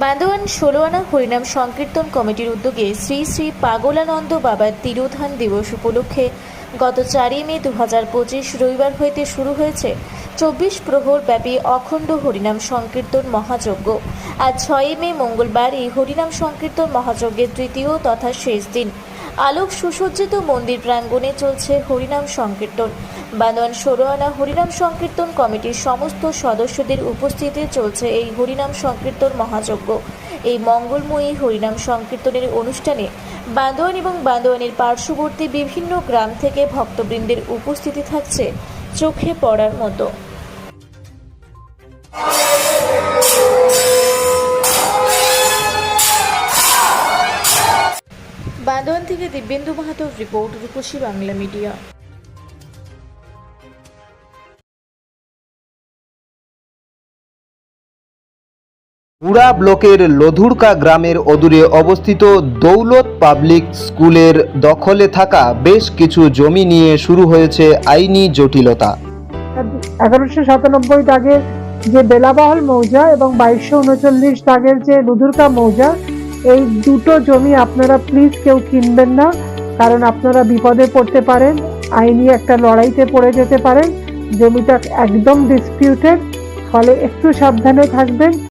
বান্দোয়ান ১৬ আনা হরিনাম সংকীর্তন কমিটির উদ্যোগে শ্রী শ্রী পাগলানন্দ বাবার তিরোধান দিবস উপলক্ষে গত ৪ মে ২০২৫ রবিবার হইতে শুরু হয়েছে ২৪ প্রহর ব্যাপী অখণ্ড হরিনাম সংকীর্তন মহাযজ্ঞ। আজ ৬ মে মঙ্গলবার এই হরিনাম সংকীর্তন মহাযজ্ঞের তৃতীয় তথা শেষ দিন। আলোক সুসজ্জিত মন্দির প্রাঙ্গণে চলছে হরিনাম সংকীর্তন। বান্দোয়ান ১৬ আনা হরিনাম সংকীর্তন কমিটির সমস্ত সদস্যদের উপস্থিতিতে চলছে এই হরিনাম সংকীর্তন মহাযজ্ঞ। এই মঙ্গলময়ী হরিনাম সংকীর্তনের অনুষ্ঠানে বান্দোয়ান এবং বান্দোয়ানের পার্শ্ববর্তী বিভিন্ন গ্রাম থেকে ভক্তবৃন্দের উপস্থিতি থাকছে চোখে পড়ার মতো। বান্দোয়ান থেকে দিব্যেন্দু মাহাতোর রিপোর্ট, রূপসী বাংলা মিডিয়া। মুড়া ব্লকের লধুরকা গ্রামের অদূরে অবস্থিত দৌলত পাবলিক স্কুলের দখলে থাকা বেশ কিছু জমি নিয়ে শুরু হয়েছে আইনি জটিলতা। 1197 দাগের যে বেলাবহল মৌজা এবং 2239 দাগের যে লধুরকা মৌজা, এই দুটো জমি আপনারা প্লিজ কেউ কিনবেন না, কারণ আপনারা বিপদে পড়তে পারেন, আইনি একটা লড়াইতে পড়ে যেতে পারেন। জমিটা একদম ডিসপিউটেড, ফলে একটু সাবধানে থাকবেন।